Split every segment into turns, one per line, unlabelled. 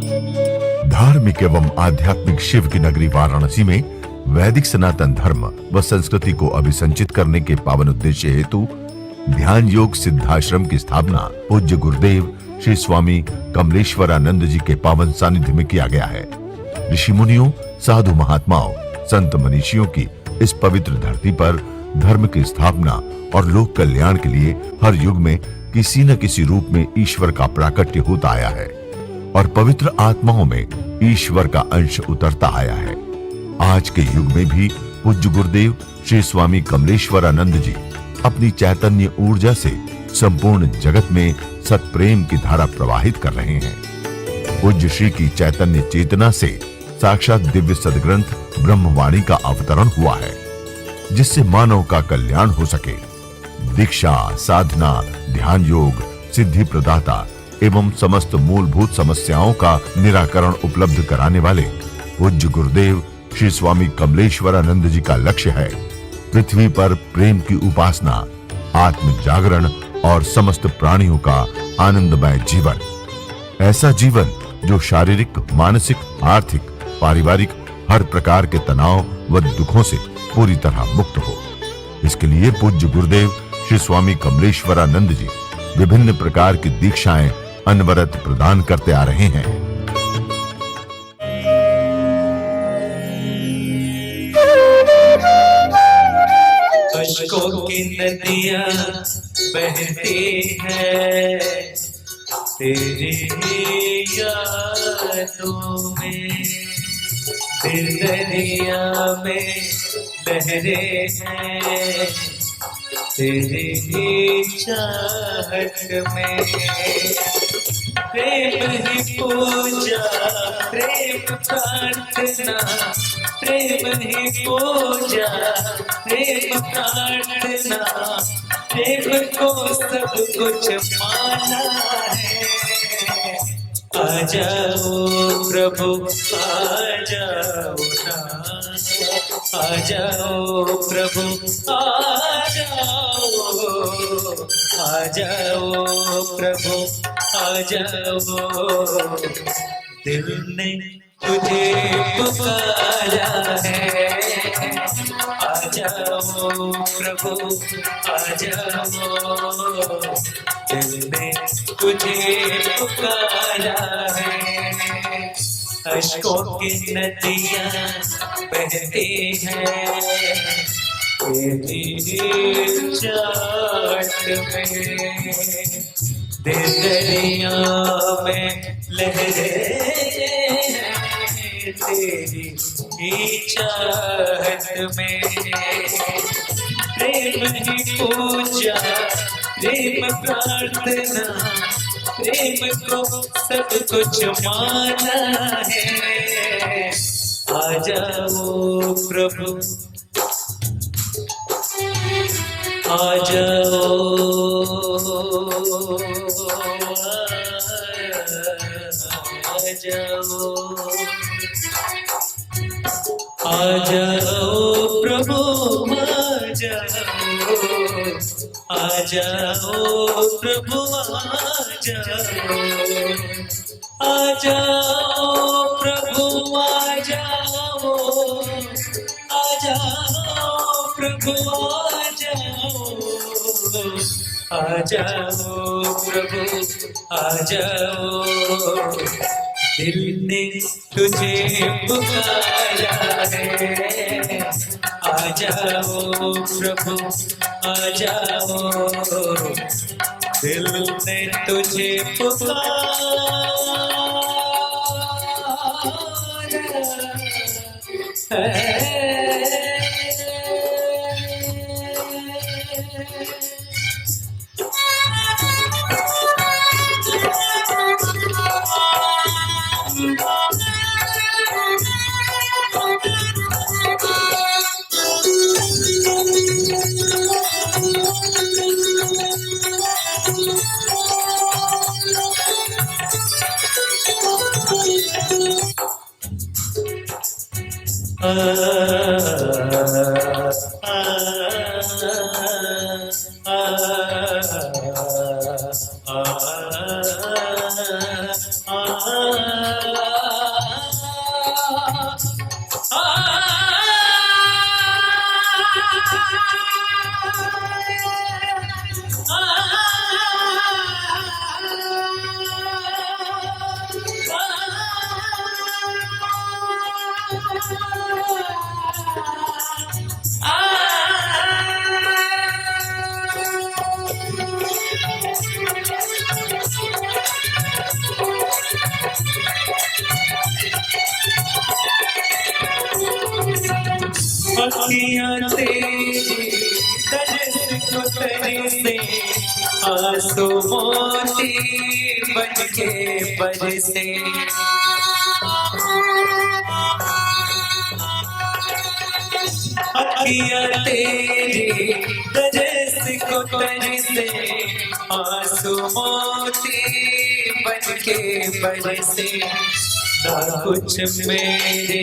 धार्मिक एवं आध्यात्मिक शिव की नगरी वाराणसी में वैदिक सनातन धर्म व संस्कृति को अभिसंचित करने के पावन उद्देश्य हेतु ध्यान योग सिद्धाश्रम की स्थापना पूज्य गुरुदेव श्री स्वामी कमलेश्वरानंद जी के पावन सानिध्य में किया गया है। ऋषि मुनियों, साधु महात्माओं, संत मनीषियों की इस पवित्र धरती पर धर्म की स्थापना और लोक कल्याण के लिए हर युग में किसी न किसी रूप में ईश्वर का प्राकट्य होता आया है और पवित्र आत्माओं में ईश्वर का अंश उतरता आया है। आज के युग में भी पूज्य गुरुदेव श्री स्वामी कमलेश्वरानंद जी अपनी चैतन्य ऊर्जा से संपूर्ण जगत में सत्प्रेम की धारा प्रवाहित कर रहे हैं। पूज्य श्री की चैतन्य चेतना से साक्षात दिव्य सदग्रंथ ब्रह्मवाणी का अवतरण हुआ है, जिससे मानव का कल्याण हो सके। दीक्षा, साधना, ध्यान योग, सिद्धि प्रदाता एवं समस्त मूलभूत समस्याओं का निराकरण उपलब्ध कराने वाले पूज्य गुरुदेव श्री स्वामी कमलेश्वरानंद जी का लक्ष्य है पृथ्वी पर प्रेम की उपासना, आत्म जागरण और समस्त प्राणियों का आनंदमय जीवन। ऐसा जीवन जो शारीरिक, मानसिक, आर्थिक, पारिवारिक हर प्रकार के तनाव व दुखों से पूरी तरह मुक्त हो। इसके लिए पूज्य गुरुदेव श्री स्वामी कमलेश्वरानंद जी विभिन्न प्रकार की दीक्षाएं अनवरत प्रदान करते आ रहे हैं।
अश्कों की नदियां बहती है तेरी यादों में, दिल दरिया में लहरें हैं तेरी चाहत में। प्रेम ही पूजा, प्रेम प्रार्थना, प्रेम ही पूजा, प्रेम प्रार्थना, प्रेम को सब कुछ माना है। आ जाओ प्रभु, आ जाओ ना, आ जाओ प्रभु, आ जाओ, आ जाओ प्रभु, आ जाओ। दिल ने तुझे पुकारा है, आ जाओ प्रभु, आ जाओ। दिल ने तुझे पुकारा है। अश्कों की नदियां बहती हैं तेरी चाहत में, दिल दरिया में लहरें हैं तेरी चाहत में। प्रेम ही पूजा, प्रेम प्रार्थना, प्रेम को सब कुछ माना है। आ जाओ प्रभु, आ जाओ, आ जाओ, आ जाओ प्रभु, आ जाओ, आ जाओ प्रभु, आ जाओ, आ जाओ प्रभु, आ जाओ, आ जाओ प्रभु, आ जाओ, आ जाओ प्रभु, आ जाओ। दिल ने तुझे पुकारा है, आ जाओ प्रभु, आ जाओ। दिल ने तुझे पुकारा है। आ अखियाँ तेरी दर्द को तेरे से आंसू मोती बन के बरसे। अखियाँ तेरी दर्द को तेरे से आंसू मोती बन के बरसे। ना कुछ मेरे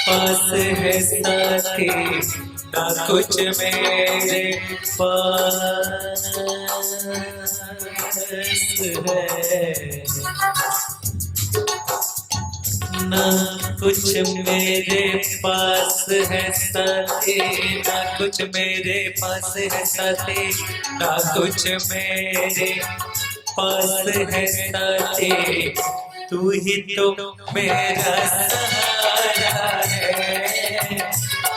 पास है साथी, ना कुछ मेरे पास है, ना कुछ मेरे पास है साथी, ना कुछ मेरे पास है साथी, ना कुछ मेरे पास है साथी। तू ही तो मेरा सहारा है,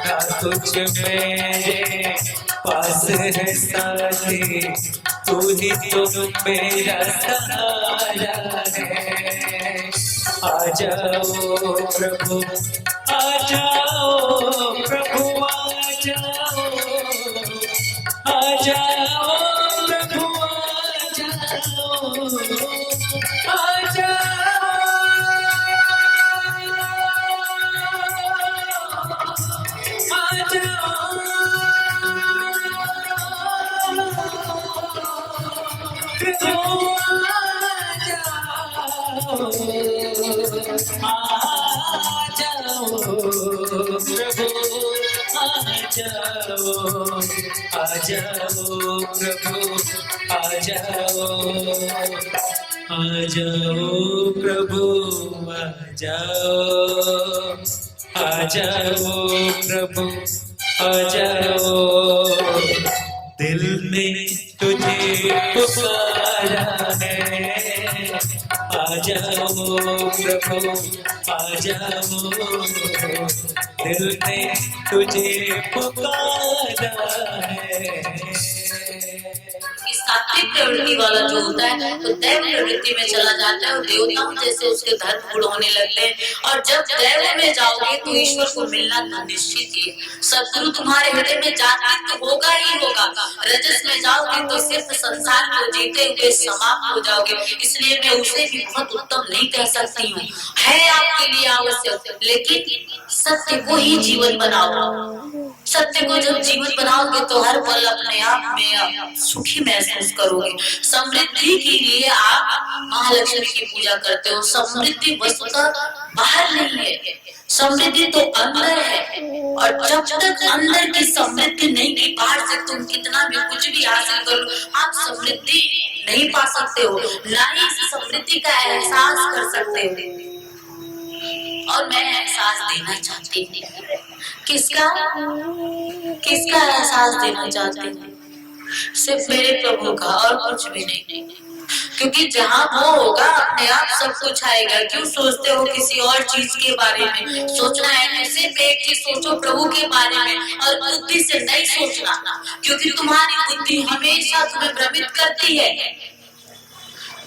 ना कुछ मेरे पास है साथी, तू ही तो मेरा सहारा है। आ जाओ प्रभु, आ जाओ प्रभु, आ जाओ, आ जाओ प्रभु, आ जाओ, आ जाओ प्रभु, आ जाओ, आ जाओ प्रभु, आ जाओ, आ जाओ प्रभु, आ जाओ। दिल में तुझे पुकारा है, आ जाओ प्रभु, आ जाओ। दिल में तुझे पुकारा है।
सात्विक प्रवृत्ति वाला जो होता है तो दैव प्रवृत्ति में चला जाता है और देवताओं जैसे उसके धर्म गुण होने लगते हैं। और जब दैव में जाओगे तो ईश्वर को मिलना तो निश्चित ही। सदगुरु तुम्हारे हृदय में जागृत तो होगा ही होगा। रजस में जाओगे तो सिर्फ संसार को जीते हुए समाप्त हो जाओगे। इसलिए मैं उसे भी बहुत उत्तम नहीं कह सकती हूँ, है आपके लिए आवश्यक, लेकिन सत्य को ही जीवन बनाओ। सत्य को जब जीवन बनाओगे तो हर पल अपने आप में सुखी महसूस करोगे। समृद्धि के लिए आप महालक्ष्मी की पूजा करते हो। समृद्धि वस्तुतः बाहर नहीं है, समृद्धि तो अंदर है। और जब तक अंदर की समृद्धि नहीं की, बाहर से तुम कितना भी कुछ भी हासिल करो, आप समृद्धि नहीं पा सकते हो, ना ही समृद्धि का एहसास कर सकते हो। और मैं एहसास देना चाहती हूँ। किसका किसका एहसास देना चाहती हूँ? सिर्फ मेरे प्रभु का, और कुछ भी नहीं। क्योंकि जहाँ वो होगा अपने आप सब कुछ आएगा। क्यों सोचते हो किसी और चीज के बारे में? सोचना है सिर्फ एक चीज सोचो, प्रभु के बारे में, और बुद्धि से नहीं सोचना, क्योंकि तुम्हारी बुद्धि हमेशा तुम्हें भ्रमित करती है।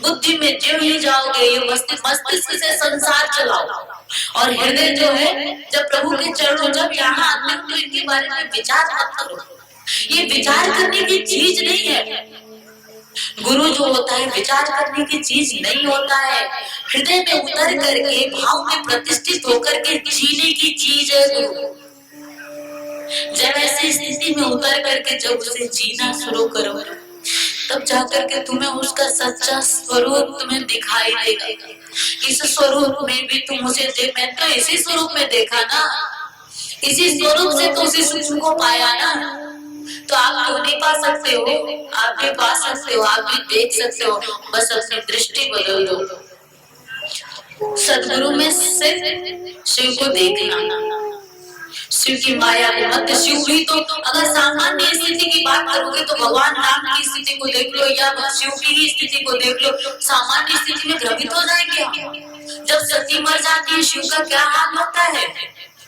बुद्धि में जो ही जाओगे, ये मस्तिष्क से संसार चलाओ। और हृदय जो है, जब प्रभु के चरणों जब यहाँ आते हो तो इनके बारे में विचार मत करो। ये विचार करने की चीज नहीं है। गुरु जो होता है विचार करने की चीज नहीं होता है। हृदय में उतर करके, भाव में प्रतिष्ठित होकर के जीने की चीज है गुरु। जब ऐसी स्थिति में उतर करके जब उसे जीना शुरू करो, तब जाकर के तुम्हें उसका सच्चा स्वरूप तुम्हें दिखाई देगा। इस स्वरूप में भी तुम उसे देख, मैं तो इसी स्वरूप में देखा ना, इसी स्वरूप से तो उसी सुख को पाया ना। तो आप क्यों नहीं पा सकते हो? आप भी पा सकते हो, आप भी देख सकते हो, बस अपनी दृष्टि बदल दो। सदगुरु में सिर्फ शिव को देखना, शिव की माया को मत। शिव भी तो अगर सामान्य स्थिति की बात करोगे तो भगवान राम की स्थिति को देख लो या शिव की स्थिति को देख लो, सामान्य स्थिति में भ्रमित हो जाएंगे हम। जब सती मर जाती है शिव का क्या हाल होता है,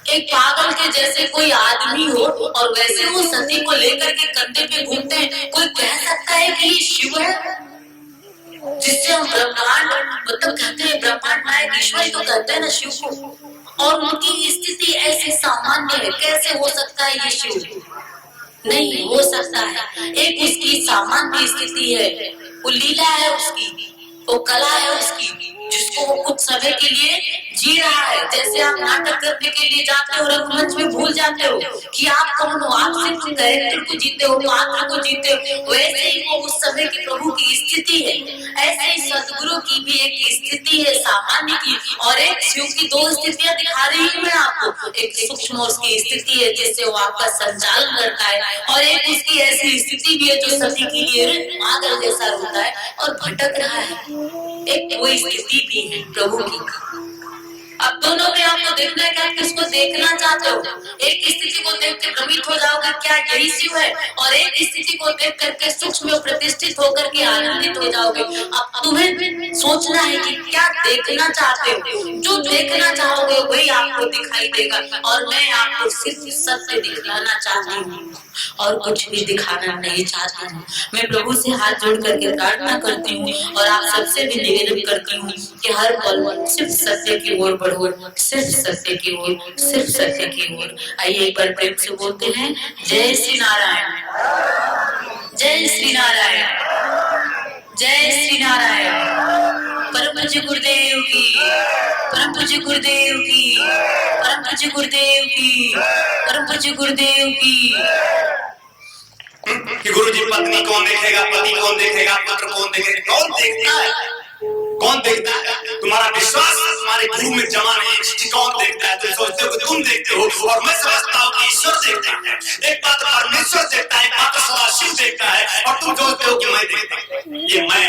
एक पागल के जैसे कोई आदमी हो और वैसे वो सती को लेकर के कंधे पे घूमते हैं। कोई कह सकता है कि ये शिव है, जिससे हम ब्रह्मांड मतलब कहते हैं, ब्रह्मांड नायक ईश्वर ही तो कहते हैं ना शिव को, और उनकी स्थिति ऐसी सामान्य है। कैसे हो सकता है ये शिव? नहीं हो सकता है। एक उसकी सामान्य स्थिति है, वो लीला है उसकी, वो कला है उसकी, जिसको वो कुछ समय के लिए जी रहा है। जैसे आप नाटक करने के लिए जाते हो, रंगमंच में भूल जाते हो कि आप कौन हो, आप सिर्फ कैरेक्टर को जीते हो, पात्र को जीते हो। वैसे ही वो उस समय की प्रभु की स्थिति है, ऐसे ही सदगुरु की भी एक स्थिति है सामान्य की, और एक शिव की दो स्थितियां दिखा रही हूँ मैं आपको। एक सूक्ष्म उसकी स्थिति है जिससे वो आपका संचालन करता है, और एक उसकी ऐसी स्थिति भी है जो सती के लिए पागल जैसा होता है और भटक रहा है। एक वो स्थिति भी है प्रभु की। अब दोनों में आपको देखना है कि आप किसको देखना चाहते हो। एक स्थिति को देख के भ्रमित हो जाओगे क्या यही शिव है, और एक स्थिति को देख करके सूक्ष्म में प्रतिष्ठित होकर के आनंदित हो जाओगे। अब तुम्हें सोचना है कि क्या देखना चाहते हो। जो देखना चाहोगे वही आपको दिखाई देगा, और मैं आपको सिर्फ सत्य दिखलाना चाहती हूँ और कुछ भी दिखाना नहीं चाहती हूँ। मैं प्रभु से हाथ जोड़ करके प्रार्थना करती हूँ और आप सबसे भी निवेदन करती हूँ कि हर पल सिर्फ सत्य की ओर बढ़ो, सिर्फ सत्य की ओर, सिर्फ सत्य की ओर। आइए एक बार प्रेम से बोलते हैं, जय श्री नारायण, जय श्री नारायण, जय श्री नारायण। परम पूज्य गुरुदेव की, परम पूज्य गुरुदेव की, परम पूज्य गुरुदेव की, परम पूज्य गुरुदेव की।
कि गुरुजी पत्नी कौन देखेगा, पति कौन देखेगा, पुत्र कौन देखेगा? कौन देखता है? कौन देखता है? तुम्हारा विश्वास तुम्हारे गुरु में जमा नहीं। कौन देखता है? तुम सोचते हो कि तुम देखते हो, और मैं समझता हूँ कि ईश्वर देखता है। एक बात परमेश्वर देखता है, एक बात सदाशिव देखता है, और तुम सोचते हो कि मैं देखता हूँ। ये मैं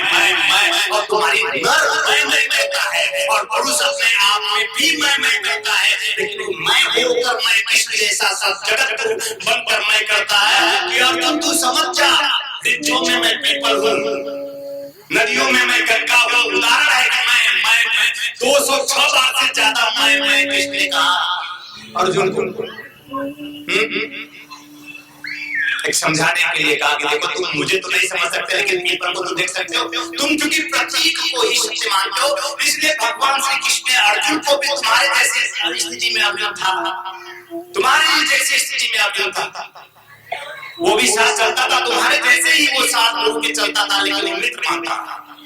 और तुम्हारी नर मैं कहता है, और पुरुष अपने आप में भी मैं कहता है। लेकिन मैं होकर मैं कृष्ण जैसा सब जगत को बनकर मैं करता है कि अर्जुन तू समझ जा, वृक्षों में मैं पीपल हूँ, नदियों में मैं गंगा हूँ। उदाहरण है कि मैं 206 बार से ज्यादा मैं कृष्ण ने कहा अर्जुन को। एक समझाने के लिए कहा कि देखो तुम मुझे तो नहीं समझ सकते, लेकिन पीपल को तो देख सकते हो। तुम क्योंकि प्रतीक को ही सत्य मानते हो, इसलिए भगवान श्री कृष्ण ने अर्जुन को भी तुम्हारे जैसी स्थिति में अर्जुन था, तुम्हारी जैसी स्थिति में अर्जुन था। वो भी साथ चलता था, तुम्हारे जैसे ही वो साथ लोग के चलता था, लेकिन मित्र मानता था।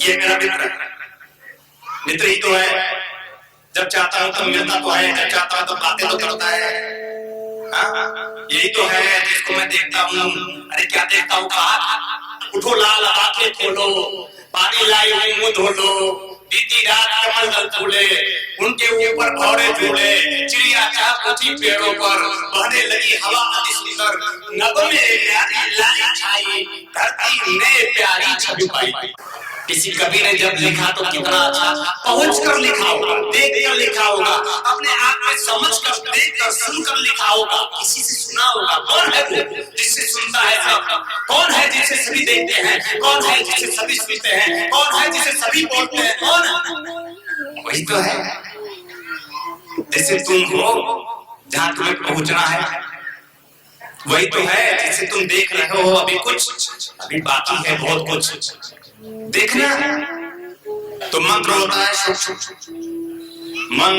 ये मेरा मित्र है, मित्र ही तो है। जब चाहता हूं तब मिलता तो है, जब चाहता हूं तब बातें तो करता है। यही तो है जिसको मैं देखता हूँ। अरे क्या देखता हूँ? कहा उठो लाल आंखें खोलो, पानी लाई हुई मुंह धो लो, बीती रात कमल दल फूले, उनके ऊपर भौरे झूले, चिड़िया चाह उठी पेड़ों पर, बहने लगी हवा अति सुंदर, नभ में प्यारी लाई छाई, धरती ने प्यारी छवि पाई। किसी कवि ने जब लिखा तो कितना अच्छा पहुंच कर लिखा होगा, देख कर लिखा होगा, अपने आप में समझ कर, देख कर, सुन कर लिखा होगा, किसी से सुना होगा। कौन है वो जिससे सुनता है सब? कौन है जिसे सभी देखते हैं? कौन है जिसे सभी सुनते हैं? कौन है जिसे सभी बोलते हैं? कौन है? वही तो है जिसे तुम हो, जहां तुम्हें पहुंचना है। वही तो है जिसे तुम देख रहे हो। अभी कुछ, अभी बाकी है बहुत कुछ देखना। तो मंत्र होता है, मन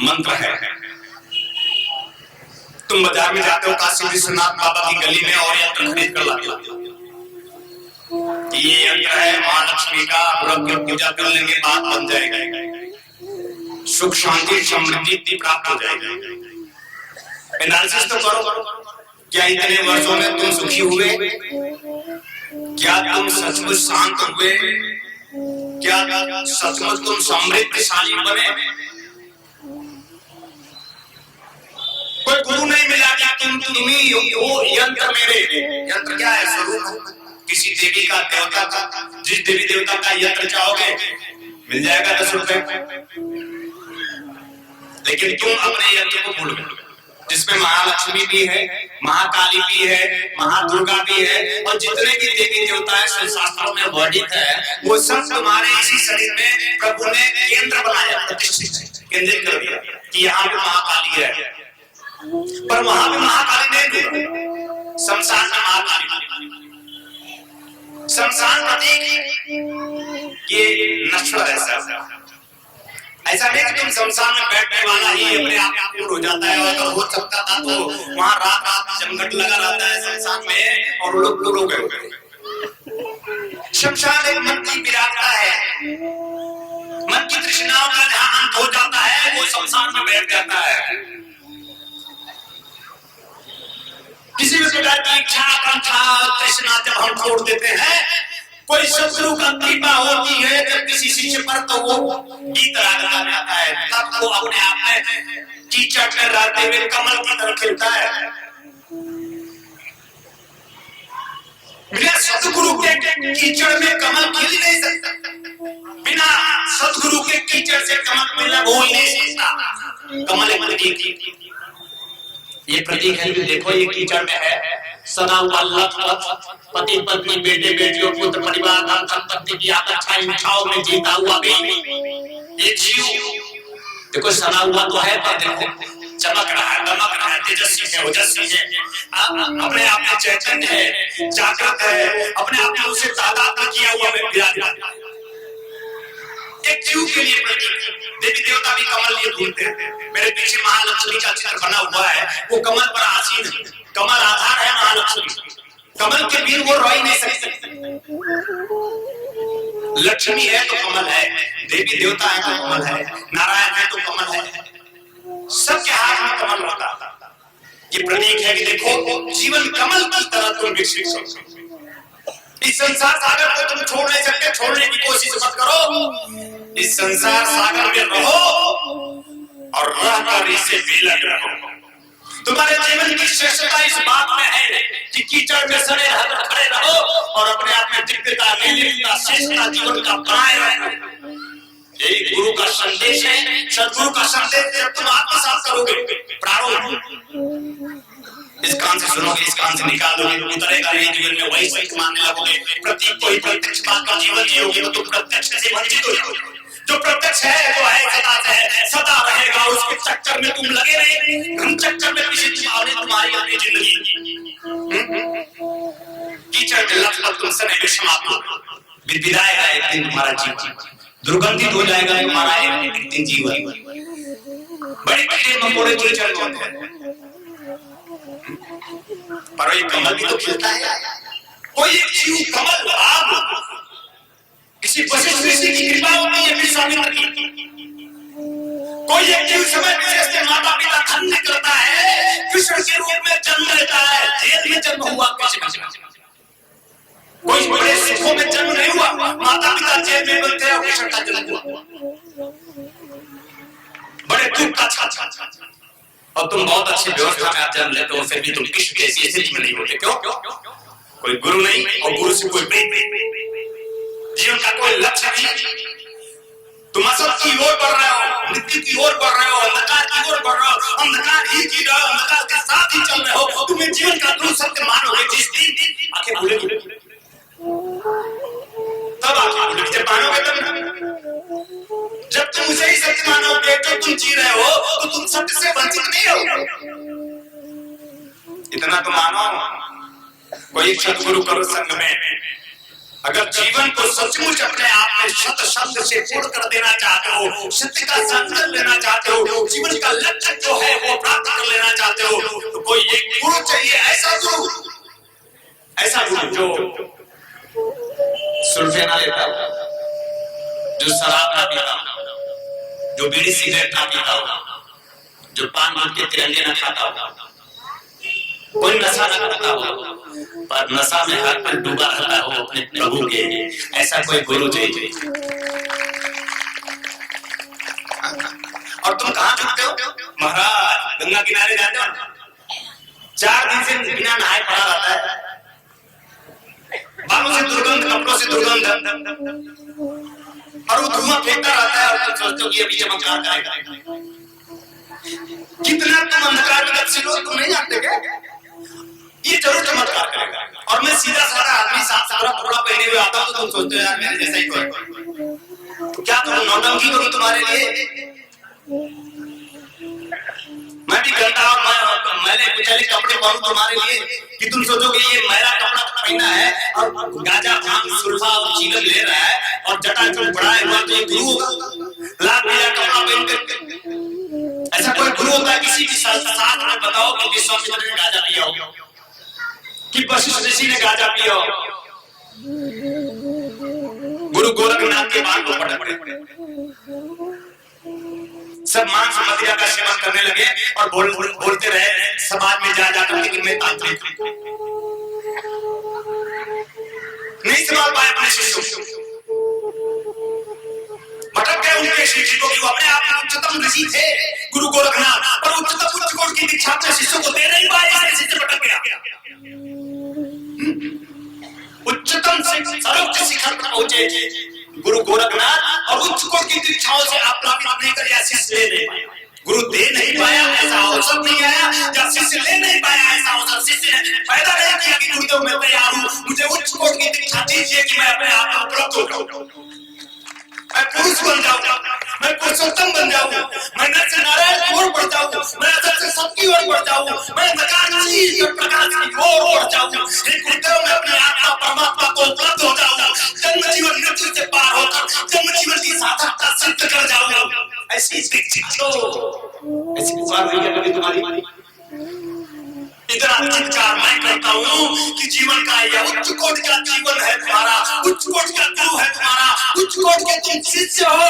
मंत्र है। तुम बाजार में जाते हो, काशी विश्वनाथ बाबा की गली में, और यंत्र खरीद कर लाते हो। ये यंत्र है महालक्ष्मी का, पूजा कर लेंगे बात बन जाएगा, सुख शांति समृद्धि प्राप्त हो जाएगी। एनालिसिस तो करो, क्या इतने वर्षों में तुम सुखी हुए? क्या तुम सचमुच शांत हुए? क्या सचमुच तुम समृद्धशाली बने? कोई गुरु नहीं मिला क्या तुम ही हो यंत्र मेरे? यंत्र क्या है? स्वरूप किसी देवी का, देवता का। जिस देवी देवता का यंत्र चाहोगे मिल जाएगा 10 रुपए, लेकिन तुम अपने यंत्र को भूल गए जिसमें महालक्ष्मी भी है, महाकाली भी है, महादुर्गा भी है, और जितने भी देवी देवता है शास्त्रों में वर्णित है, वो सब तुम्हारे इसी शरीर में प्रभु ने केंद्र बनाया, प्रतिष्ठित केंद्रित कर दिया कि यहाँ पे महाकाली है। पर वहां पे महाकाली नहीं, शमशान में महाकाली, शमशान प्रतीक ये नश्वर है। ऐसा नहीं कि तुम शमशान में बैठने वाला ही अपने आप पूर्ण हो जाता है, अगर हो सकता था तो वहां रात रात जमघट लगा रहता है शमशान में और लोग पूर्ण हो गए। शमशान एक मन की विराटता है, मन की तृष्णाओं का जहां अंत हो जाता है वो शमशान में बैठ जाता है। किसी भी प्रकार की इच्छा आकांक्षा तृष्णा जब हम छोड़ देते हैं, कोई सदगुरु का कृपा होती है जब किसी शिष्य पर, तो वो गीत रागता में आता है, तब वो अपने आप में कीचड़ में रहते हुए कमल की तरह खिलता है। बिना सदगुरु के कीचड़ में कमल खिल नहीं सकता, बिना सदगुरु के कीचड़ से कमल मिलना हो ही नहीं सकता। कमल एक प्रतीक, ये प्रतीक है कि देखो ये कीचड़ में है, सदा पति पत्नी बेटे बेटियों पुत्र परिवार धन संपत्ति की आकांक्षाएं इच्छाओं में जीता हुआ भी ये जीव देखो सना हुआ तो है, पर देखो चमक रहा है, दमक रहा है, तेजस्वी है, ओजस्वी है, अपने आप में चैतन्य है, जागृत है, अपने आप में उसे तादाद किया हुआ में विराजमान। एक जीव के लिए प्रतीक, देवी देवता भी कमल लिए ढूंढते हैं। मेरे पीछे महालक्ष्मी का चित्र बना हुआ है, वो कमल पर आसीन है, कमल आधार है महालक्ष्मी, कमल के बिन वो रह ही नहीं सकते। लक्ष्मी है तो कमल है, देवी देवता है तो कमल है, नारायण है तो कमल है, सबके हाथ में कमल रहता। ये प्रतीक है कि देखो जीवन कमल की तरह तुम विकसित हो। इस संसार सागर को तुम छोड़ नहीं सकते, छोड़ने की कोशिश मत करो। इस संसार सागर में रहो और रहकर इससे बेलग रहो। तुम्हारे जीवन की श्रेष्ठता इस बात में है कि कीचड़ में सड़े रहकर खड़े रहो और अपने आप में दिव्यता, निर्लिप्तता, श्रेष्ठता जीवन का बनाए रहो। यही गुरु का संदेश है, सदगुरु का संदेश। जब तुम आत्मसात करोगे, प्रारूप इस कान से सुनोगे, इस कान से निकालोगे, उतरेगा नहीं जीवन में, वही सत्य मानने लगोगे। प्रतीक को ही प्रत्यक्ष बात का जीवन जियोगे तो तुम प्रत्यक्ष से वंचित हो जाओगे। जो प्रत्यक्ष है वो है, सदा से है, सदा रहेगा। उसके चक्कर में तुम लगे रहे, हम चक्कर में पीछे तुम्हारी अपनी जिंदगी कीचड़ में लत तुम सने विषमात्मा विदाएगा एक दिन तुम्हारा जीवन, दुर्गंधित हो जाएगा तुम्हारा एक दिन जीवन। बड़े कीड़े मकोड़े कीचड़ में होते हैं, पर ये कमल भी तो खिलता है। कोई एक जीव कमल आग किसी वशिष्ठ ऋषि की कृपा होती है, विश्वामित्र की। कोई एक जीव समय विशेष से माता पिता खंड करता है, कृष्ण के रूप में जन्म लेता है, जेल में जन्म हुआ कृष्ण। कोई बड़े सुखों में जन्म नहीं हुआ, माता पिता जेल में बनते हैं, कृष्ण का जन्म हुआ बड़े दुख का छाछा। और तुम बहुत अच्छी व्यवस्था में आप जन्म लेते हो, फिर भी तुम कृष्ण के ऐसी स्थिति में नहीं होते। क्यों? कोई गुरु नहीं और गुरु से कोई प्रेम, जीवन का कोई लक्ष्य नहीं। तुम असत की ओर बढ़ रहे हो, मृत्यु की ओर बढ़ रहे हो, अंधकार की ओर बढ़ रहे हो, अंधकार ही की रहे हो, अंधकार के साथ ही चल रहे हो। तुम्हें जीवन का ध्रुव सत्य मानोगे, जिस दिन आंखें खुलेगी तब आंखें खुलेगी। जब मानोगे तब, जब तुम उसे ही सत्य मानोगे जो तुम जी रहे हो, तो तुम सत्य से वंचित नहीं हो। इतना तो मानो, कोई सतगुरु करो संग में। अगर जीवन को सचमुच अपने आप में शत शब्द से पूर्ण कर देना चाहते हो, सत्य का संकल्प लेना चाहते हो, जीवन का लक्ष्य जो है वो प्राप्त कर लेना चाहते हो, तो कोई एक गुरु चाहिए, ऐसा गुरु जो सुल्फे ना लेता हो, जो शराब ना पीता हो, जो बीड़ी सिगरेट ना पीता हो, जो पान गुटखे के तिरंगे ना खाता हो, कोई नशा ना करता हो, पर नशा में हर पल डूबा रहता हो अपने प्रभु के, ऐसा कोई गुरु चाहिए। और तुम कहाँ झुकते हो? महाराज गंगा किनारे जाते हो, 4 दिन से बिना नहाए पड़ा रहता है, बालों से दुर्गंध, कपड़ों से दुर्गंध, और वो धुआं फेंकता रहता है और तुम सोचते हो कि अभी चमत्कार करेगा। कितना तुम अंधकार में गतिशील हो, तुम नहीं जानते क्या? ये जरूर चमत्कार करेगा। और मैं सीधा साधा आदमी साफ सुथरा कपड़ा पहने हुए आता हूँ तो तुम सोचते हो यार मेरे जैसा ही कोई, क्या करूं, नौटंकी करूं तुम्हारे लिए? मैं भी गंदा और मैंने कुचले कपड़े पहनूं तुम्हारे लिए कि तुम सोचोगे ये मेरा कपड़ा पहना है और गाजा भांग सुल्फा और चीलम ले रहा है और जटा चुल बढ़ाए हुआ तो ये गुरु होगा? लाल पीला कपड़ा पहन कर ऐसा कोई गुरु होता है? किसी की साथ में बताओ कि विश्वामित्र ने गाजा पिया हो कि वशिष्ठ ऋषि ने गाजा पिया हो? गुरु गोरखनाथ के बाल को पड़े सब मांस मदिरा का सेवन करने लगे और बोलते रहे समाज में जा जाकर कि मैं तांत्रिक नहीं संभाल पाए अपने शिष्यों, भटक गए उनके शिष्यों की। वो अपने आप में उच्चतम ऋषि थे गुरु गोरखनाथ, और उच्चतम उच्च कोटि की दीक्षा अपने शिष्यों को दे नहीं पाए, इसलिए शिष्य भटक गया। उच्चतम से सर्वोच्च शिखर पर पहुंचे गुरु गोरखनाथ और उच्च कोटि की दीक्षाओं से आप प्राप्त नहीं कर शिष्य ले नहीं पाया, गुरु दे नहीं पाया, ऐसा अवसर नहीं आया, जब शिष्य ले नहीं पाया ऐसा अवसर शिष्य ने पैदा नहीं किया कि गुरुदेव मैं तैयार हूं, मुझे उच्च कोटि की दीक्षा दीजिए कि मैं अपने आप को उपलब्ध हो जाऊं, मैं पुरुष बन जाऊं, मैं पुरुषोत्तम बन जाऊं, मैं नर से नारायण की ओर बढ़ जाऊं, मैं अदर से सबकी ओर बढ़ जाऊं, मैं अंधकार से प्रकाश की ओर बढ़ जाऊं, हे गुरुदेव मैं अपने आत्मा परमात्मा को उपलब्ध हो जाऊं, जन्म जीवन मृत्यु से पार होकर जन्म जीवन की सार्थकता सिद्ध कर जाऊं। ऐसी दीक्षित लो, ऐसी बात हुई है कभी तुम्हारी? इतना चित्कार मैं करता हूँ कि जीवन का यह उच्च कोटि का जीवन है तुम्हारा, उच्च कोटि का गुरु है तुम्हारा, उच्च कोटि के तुम शिष्य हो,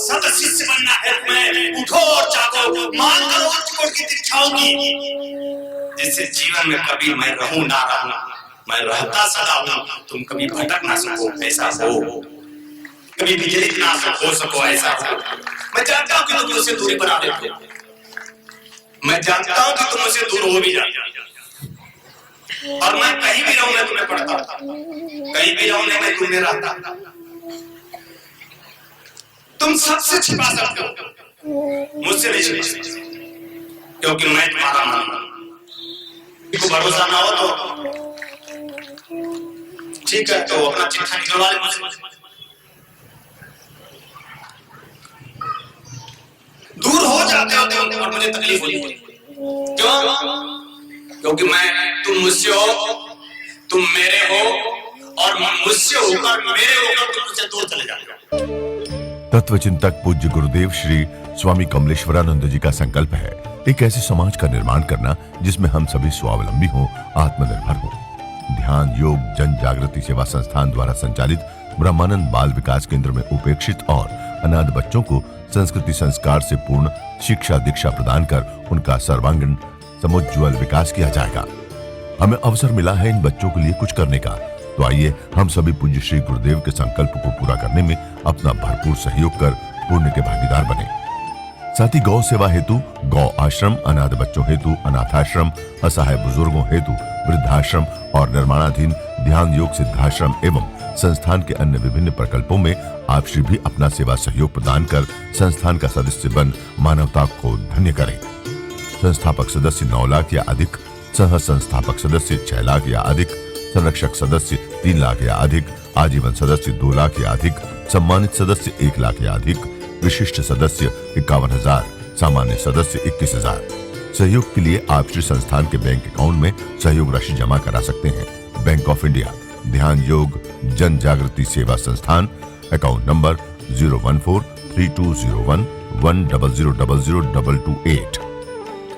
सद शिष्य बनना है तुम्हें। उठो और जागो, मान करो उच्च कोटि की दीक्षाओं की, जिससे जीवन में कभी मैं रहूं ना रहूं, मैं रहता सदा हूं, तुम कभी भटक ना सको ऐसा हो, कभी विचलित ना हो सको ऐसा हो। मैं जानता हूं कि तुम मुझसे दूरी बना लेते हो, मैं जानता हूं कि तुम मुझसे दूर हो भी जाते, और मैं कहीं भी रहूं मैं तुम्हें पढ़ता, कहीं भी रहूं मैं तुम्हें रहता, तुम सबसे छिपा सकते हो, मुझसे नहीं छिपा सकते, क्योंकि मैं तुम्हारा मन हूं। को भरोसा ना हो तो ठीक है, तो अपना चिट्ठा निकलवा ले मुझसे। दूर हो जाते हो तो और मुझे तकलीफ होती है, क्यों? क्योंकि तुम मुझसे हो, तुम मेरे हो, और मुझसे होकर मेरे होकर तुम मुझसे दूर चले जाते हो।
तत्वचिंतक पूज्य गुरुदेव श्री स्वामी कमलेश्वरानंद जी का संकल्प है एक ऐसे समाज का निर्माण करना जिसमें हम सभी स्वावलंबी हों, आत्मनिर्भर हों। ध्यान योग जन जागृति सेवा संस्थान द्वारा संचालित ब्रह्मानंद बाल विकास केंद्र में उपेक्षित और अनाथ बच्चों को संस्कृति संस्कार से पूर्ण शिक्षा दीक्षा प्रदान कर उनका सर्वांगीण समुज्ज्वल विकास किया जाएगा। हमें अवसर मिला है इन बच्चों के लिए कुछ करने का, तो आइए हम सभी पूज्य श्री गुरुदेव के संकल्प को पूरा करने में अपना भरपूर सहयोग कर पुण्य के भागीदार बने। साथ ही गौ सेवा हेतु गौ आश्रम, अनाथ बच्चों हेतु अनाथाश्रम, असहाय बुजुर्गों हेतु वृद्धाश्रम और निर्माणाधीन ध्यान योग सिद्धाश्रम एवं संस्थान के अन्य विभिन्न प्रकल्पों में आप श्री भी अपना सेवा सहयोग प्रदान कर संस्थान का सदस्य बन मानवता को धन्य करें। संस्थापक सदस्य 9 लाख या अधिक, सह संस्थापक सदस्य 6 लाख या अधिक, संरक्षक सदस्य 3 लाख या अधिक, आजीवन सदस्य 2 लाख या अधिक, सम्मानित सदस्य 1 लाख या अधिक, विशिष्ट सदस्य 51,000, सामान्य सदस्य 21,000। सहयोग के लिए आप श्री संस्थान के बैंक अकाउंट में सहयोग राशि जमा करा सकते हैं। बैंक ऑफ इंडिया ध्यान योग जन जागृति सेवा संस्थान, account number 014320110002228,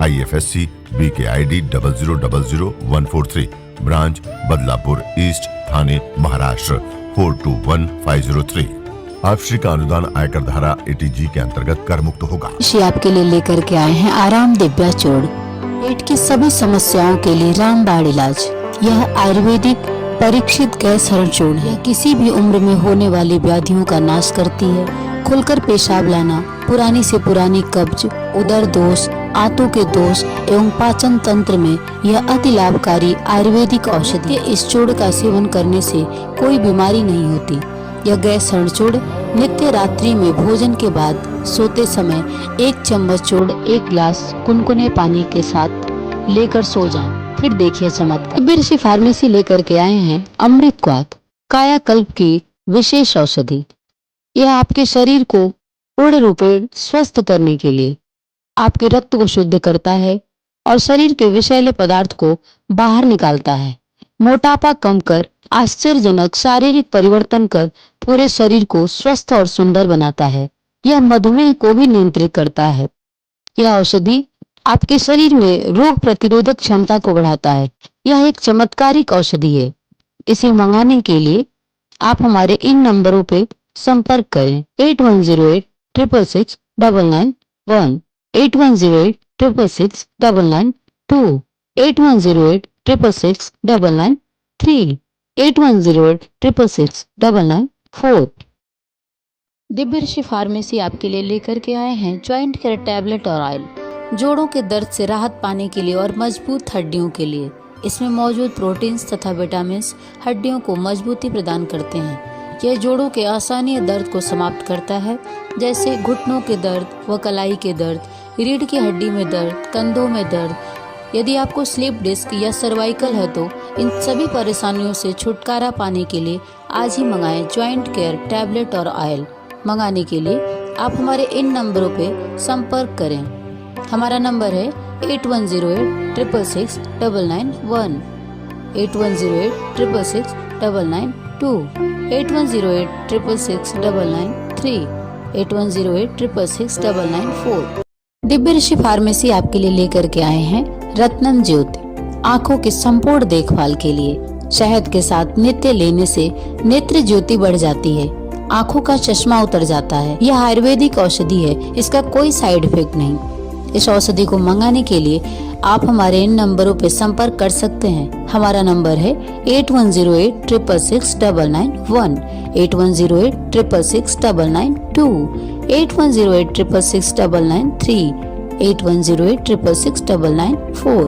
IFSC BKID 0000143, branch Badlapur east, Thane Maharashtra 421503। आप श्री का अनुदान आयकर धारा 80G के अंतर्गत कर मुक्त होगा।
आपके लिए लेकर के आए हैं आराम दिव्याचूर्ण, पेट की सभी समस्याओं के लिए रामबाण इलाज। यह आयुर्वेदिक परीक्षित गैस हरण चूर्ण है, किसी भी उम्र में होने वाली व्याधियों का नाश करती है। खुलकर पेशाब लाना, पुरानी से पुरानी कब्ज, उदर दोष, आंतों के दोष एवं पाचन तंत्र में यह अति लाभकारी आयुर्वेदिक औषधि है। इस चूर्ण का सेवन करने से कोई बीमारी नहीं होती। यह गैस हरण चूर्ण नित्य रात्रि में भोजन के बाद सोते समय 1 चम्मच चूर्ण 1 गिलास कुनकुने पानी के साथ लेकर सो जाएं। फिर देखिए चमत्कार। दिव्य ऋषि फार्मेसी लेकर के आए हैं अमृत क्वाथ, कायाकल्प की विशेष औषधि। यह आपके शरीर को पूर्ण रूपेण स्वस्थ करने के लिए आपके रक्त को शुद्ध करता है और शरीर के विषैले पदार्थ को बाहर निकालता है। मोटापा कम कर आश्चर्यजनक शारीरिक परिवर्तन कर पूरे शरीर को स्वस्थ और सुंदर बनाता है। यह मधुमेह को भी नियंत्रित करता है। यह औषधि आपके शरीर में रोग प्रतिरोधक क्षमता को बढ़ाता है। यह एक चमत्कारिक औषधि है। इसे मंगाने के लिए आप हमारे इन नंबरों पे संपर्क करें 8108666991, 8108666992, 8108666993, 8108666994। दिव्य ऋषि फार्मेसी आपके लिए लेकर के आए हैं ज्वाइंट केयर टैबलेट और ऑयल, जोड़ों के दर्द से राहत पाने के लिए और मजबूत हड्डियों के लिए। इसमें मौजूद प्रोटीन्स तथा विटामिन हड्डियों को मजबूती प्रदान करते हैं। यह जोड़ों के असहनीय दर्द को समाप्त करता है, जैसे घुटनों के दर्द व कलाई के दर्द, रीढ़ की हड्डी में दर्द, कंधों में दर्द। यदि आपको स्लिप डिस्क या सर्वाइकल है तो इन सभी परेशानियों से छुटकारा पाने के लिए आज ही मंगाएं ज्वाइंट केयर टैबलेट और ऑयल। मंगाने के लिए आप हमारे इन नंबरों पे संपर्क करें। हमारा नंबर है 8108666991, 8108666992, 8108666993, 8108666994। दिव्य ऋषि फार्मेसी आपके लिए लेकर के आए हैं रत्नम ज्योति, आंखों की संपूर्ण देखभाल के लिए। शहद के साथ नित्य लेने से नेत्र ज्योति बढ़ जाती है, आंखों का चश्मा उतर जाता है। यह आयुर्वेदिक औषधि है, इसका कोई साइड इफेक्ट नहीं। इस औषधि को मंगाने के लिए आप हमारे इन नंबरों पर संपर्क कर सकते हैं। हमारा नंबर है 8108666991, 8108666992, 8108666993, 8108666994।